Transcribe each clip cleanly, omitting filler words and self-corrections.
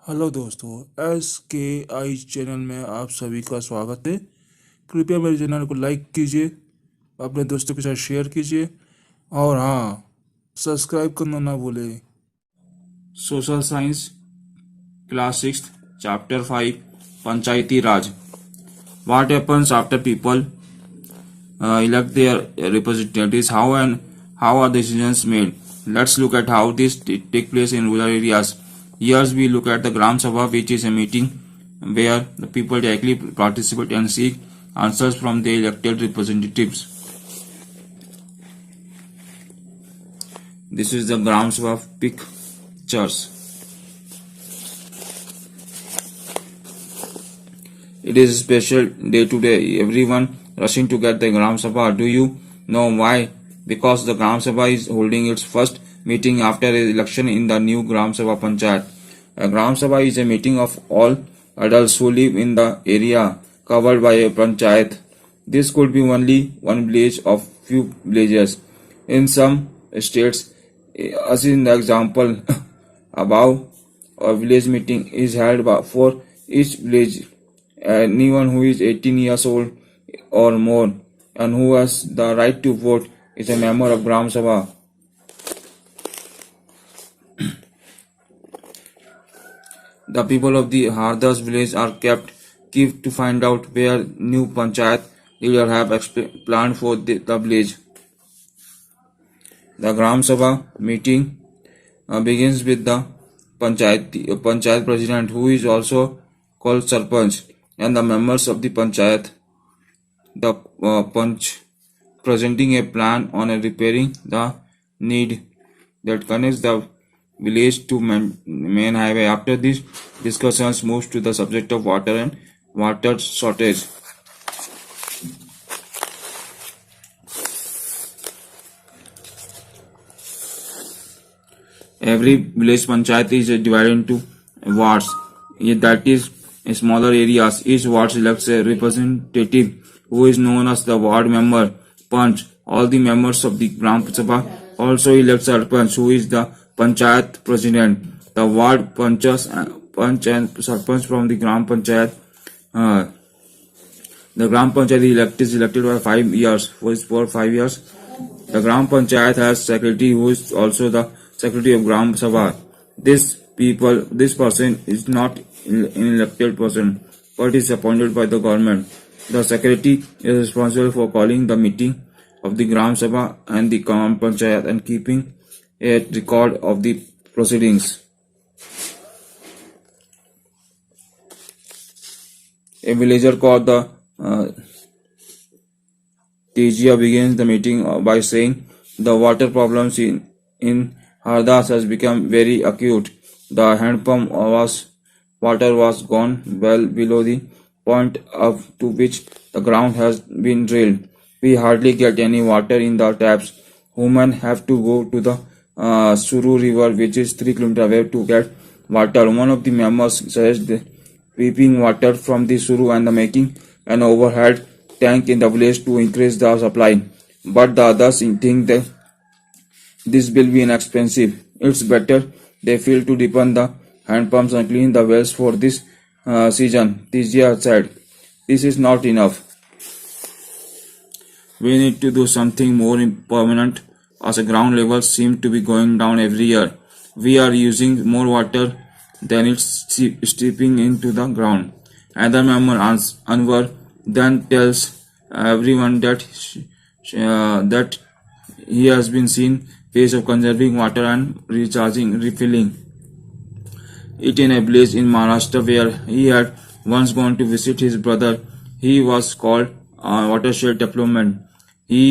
Hello दोस्तों, SKI channel में आप सभी का स्वागत है। कृपया मेरे चैनल को लाइक कीजिए, अपने दोस्तों के साथ शेयर कीजिए और हाँ, सब्सक्राइब करना ना भूलें। Social science class 6 chapter 5 Panchayati Raj. What happens after people elect their representatives? How are decisions made? Let's look at how this take place in rural areas. Here we look at the Gram Sabha, which is a meeting where the people directly participate and seek answers from the elected representatives. This is the Gram Sabha pictures. It is a special day today. Everyone rushing to get the Gram Sabha. Do you know why? Because the Gram Sabha is holding its first meeting after the election in the new Gram Sabha Panchayat. A Gram Sabha is a meeting of all adults who live in the area covered by a Panchayat. This could be only one village or few villages. In some states, as in the example above, a village meeting is held for each village. Anyone who is 18 years old or more and who has the right to vote is a member of Gram Sabha. The people of the Hardas village are kept to find out where new panchayat leader have planned for the village. The Gram Sabha meeting begins with the panchayat president, who is also called sarpanch, and the members of the panchayat. The punch presenting a plan on repairing the need that connects the village to main highway. After this, discussions moves to the subject of water and water shortage. Every village panchayat is divided into wards, that is smaller areas. Each ward selects a representative who is known as the ward member panch. All the members of the Gram Sabha also elect sarpanch, who is the panchayat president. The ward panch and sarpanch from the Gram Panchayat. The Gram Panchayat is elected by 5 years. For 5 years, the Gram Panchayat has secretary, who is also the secretary of Gram Sabha. This person is not an elected person, but is appointed by the government. The secretary is responsible for calling the meeting of the Gram Sabha and the Gram Panchayat and keeping a record of the proceedings. A villager called the Tejia begins the meeting by saying the water problems in Hardas has become very acute. The hand pump water was gone well below the point up to which the ground has been drilled. We hardly get any water in the taps. Women have to go to the Suru river, which is 3 kilometers away, to get water. One of the members suggests piping water from the Suru and making an overhead tank in the village to increase the supply. But the others think that this will be inexpensive. It's better they feel to deepen the hand pumps and clean the wells for this season. Tijia said, "This is not enough. We need to do something more permanent, as the ground levels seem to be going down every year. We are using more water than it's seeping into the ground." Another member, Anwar, then tells everyone that he has been seen ways of conserving water and refilling it in a village in Maharashtra where he had once gone to visit his brother. He was called watershed development. He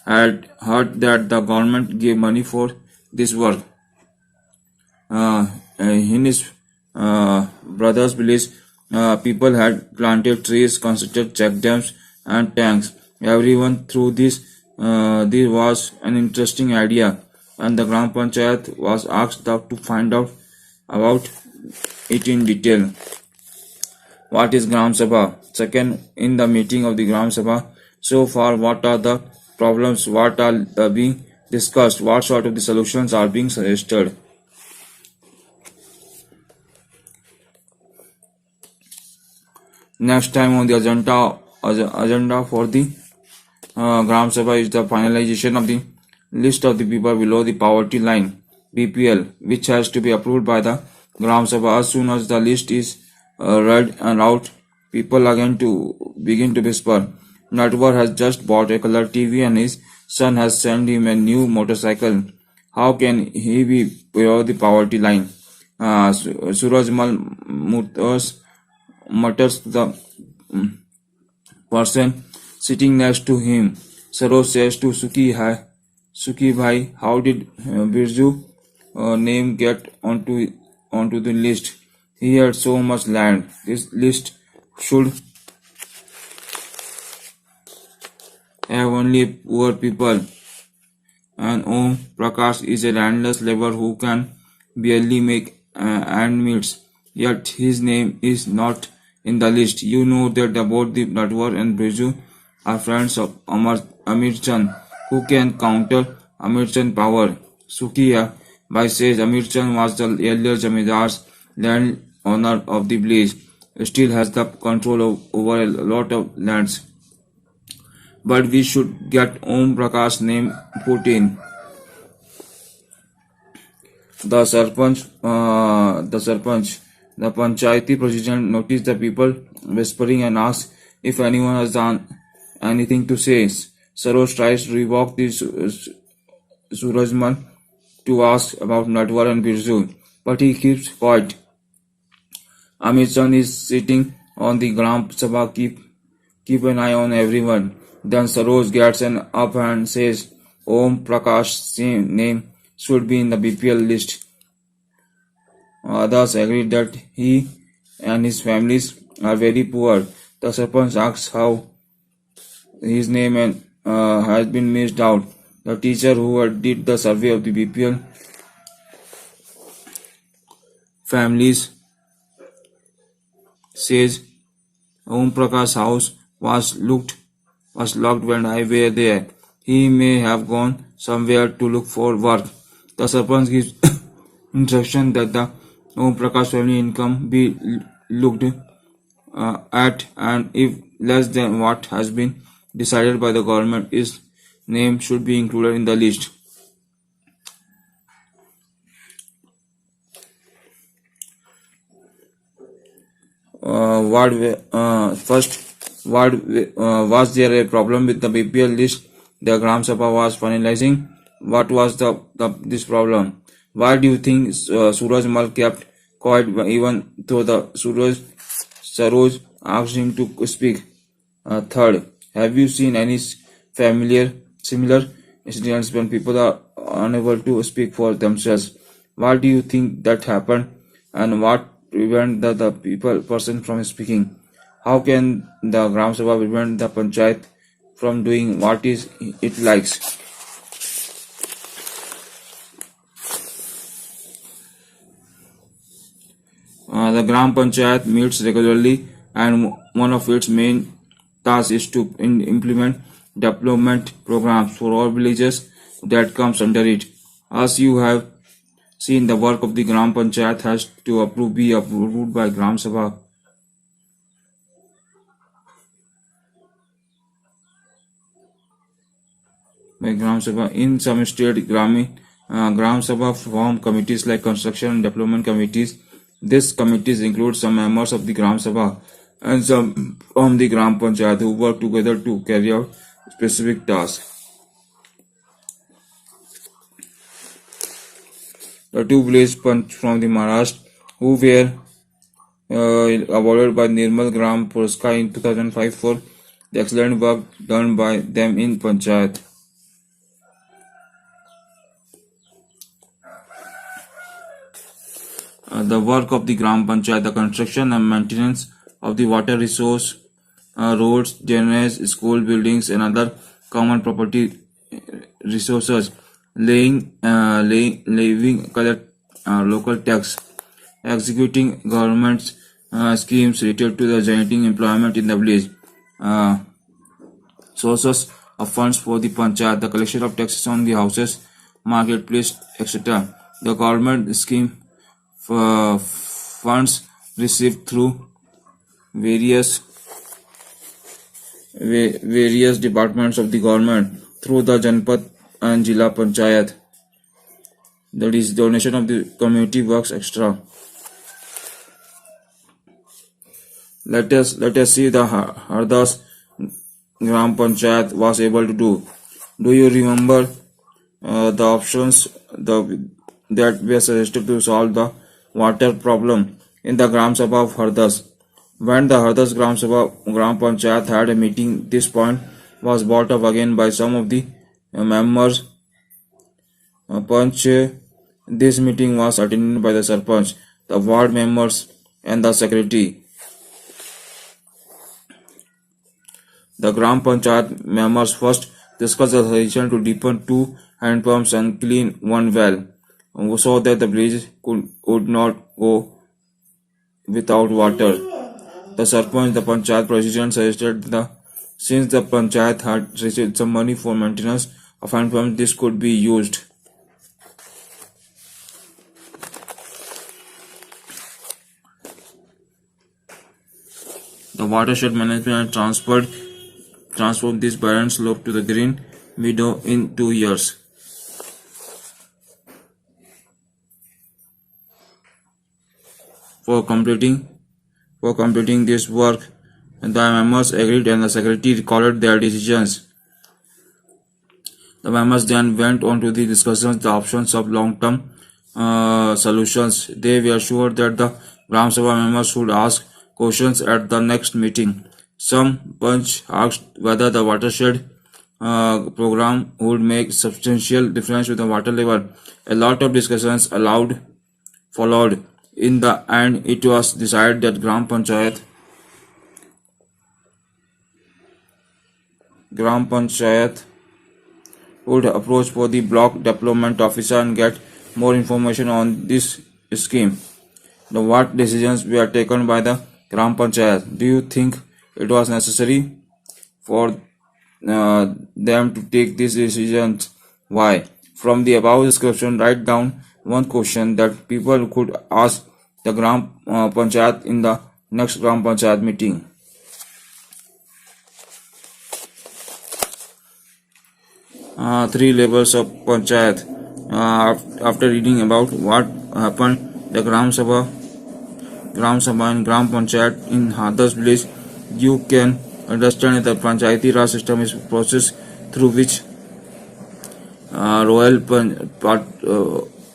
had heard that the government gave money for this work. In his brother's village, people had planted trees, constructed check dams and tanks. Everyone through this was an interesting idea, and the Gram Panchayat was asked to find out about it in detail. What is Gram Sabha? Second, in the meeting of the Gram Sabha, so far, what are the problems? What are being discussed? What sort of the solutions are being suggested? Next time on the agenda for the Gram Sabha is the finalization of the list of the people below the poverty line (BPL), which has to be approved by the Gram Sabha. As soon as the list is read and out, people again to begin to whisper. Natwar has just bought a color TV and his son has sent him a new motorcycle. How can he be below the poverty line? Surajmal mutters to the person sitting next to him. Saroj says to Suki bhai, how did Birju name get onto the list? He had so much land. This list should have only poor people. And Om Prakash is a landless laborer who can barely make ends meet. Yet his name is not in the list. You know that about the Natwar and Birju are friends of Amir Chand, who can counter Amir Chand's power. Sukiya Bhai says Amir Chand was the earlier Jamidar's land owner of the village, still has the control over a lot of lands. But we should get Om Prakash's name put in. The Panchayati president noticed the people whispering and asked if anyone has done anything to say. Saroj tries to revoke the Surajmal to ask about Natwar and Birju, but he keeps quiet. Amit Chand is sitting on the Gram Sabha, keep an eye on everyone. Then Saroj gets up and says Om Prakash's name should be in the BPL list. Others agree that he and his families are very poor. The Sarpanch asks how his name has been missed out. The teacher who did the survey of the BPL families says Om Prakash's house was locked when I were there. He may have gone somewhere to look for work. The Sarpanch gives instruction that the Om Prakash family income be looked at, and if less than what has been decided by the government, his name should be included in the list. Was there a problem with the BPL list the Gram Sabha was finalizing? What was this problem? Why do you think Surajmal kept quiet even though the Saroj asked him to speak? Third, have you seen any similar incidents when people are unable to speak for themselves? Why do you think that happened, and what prevent the person from speaking? How can the Gram Sabha prevent the Panchayat from doing what it likes? The Gram Panchayat meets regularly, and one of its main tasks is to implement development programs for all villages that comes under it. As you have seen, the work of the Gram Panchayat has to be approved by Gram Sabha. In some state, Gram Sabha form committees like construction and development committees. These committees include some members of the Gram Sabha and some from the Gram Panchayat who work together to carry out specific tasks. The two village panch from the Maharashtra who were awarded by Nirmal Gram Puraskar in 2005 for the excellent work done by them in Panchayat. The work of the Gram Panchayat, the construction and maintenance of the water resource, roads, drainage, school buildings, and other common property resources, levying collect local tax, executing government schemes related to the generating employment in the village, sources of funds for the Panchayat, the collection of taxes on the houses, marketplace, etc. The government scheme funds received through various various departments of the government through the Janpat and Jila Panchayat. That is donation of the community works extra. Let us see the Hardas Gram Panchayat was able to do. Do you remember the options that were suggested to solve the water problem in the Gram Sabha of Hardas? When the Hardas Gram Panchayat had a meeting, this point was brought up again by some of the members. This meeting was attended by the Sarpanch, the ward members, and the secretary. The Gram Panchayat members first discussed the suggestion to deepen 2 hand pumps and clean 1 well, so that the village would not go without water. The Sarpanch, the Panchayat president, suggested that since the Panchayat had received some money for maintenance of hand pumps, this could be used. The watershed management transferred this barren slope to the green meadow in 2 years. For completing this work, the members agreed and the secretary recorded their decisions. The members then went on to the discussions the options of long-term solutions. They were sure that the Gram Sabha members should ask questions at the next meeting. Some punch asked whether the watershed program would make substantial difference with the water level. A lot of discussions followed. In the end, it was decided that Gram Panchayat would approach for the block development officer and get more information on this scheme. What decisions were taken by the Gram Panchayat? Do you think it was necessary for them to take these decisions? Why? From the above description, write down one question that people could ask the Gram Panchayat in the next Gram Panchayat meeting. Three levels of Panchayat. After reading about what happened, the Gram Sabha and Gram Panchayat in Hardas village, you can understand that the Panchayati Raj system is a process through which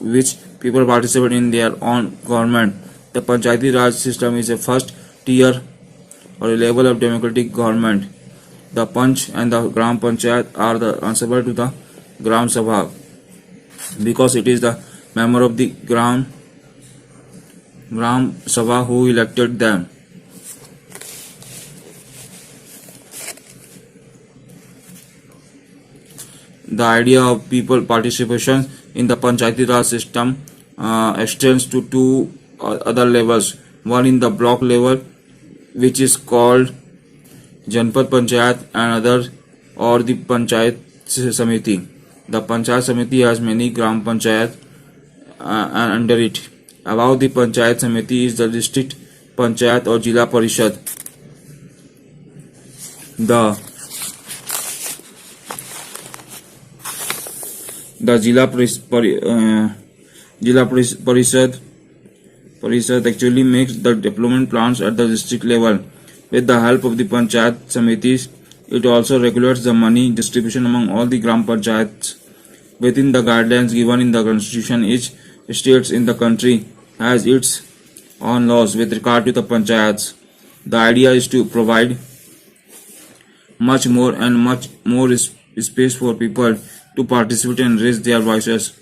which people participate in their own government. The Panchayati Raj system is a first tier or a level of democratic government. The Panch and the Gram Panchayat are the answerable to the Gram Sabha because it is the member of the Gram Sabha who elected them. The idea of people participation in the Panchayati Raj system extends to 2 other levels. One in the block level, which is called Janpat Panchayat, and other or the Panchayat Samiti. The Panchayat Samiti has many Gram Panchayat under it. Above the Panchayat Samiti is the district Panchayat or Jila Parishad. The Jila Parishad actually makes the development plans at the district level. With the help of the Panchayat Samitis, it also regulates the money distribution among all the Gram Panchayats. Within the guidelines given in the constitution, each state in the country has its own laws with regard to the Panchayats. The idea is to provide much more space for people to participate and raise their voices.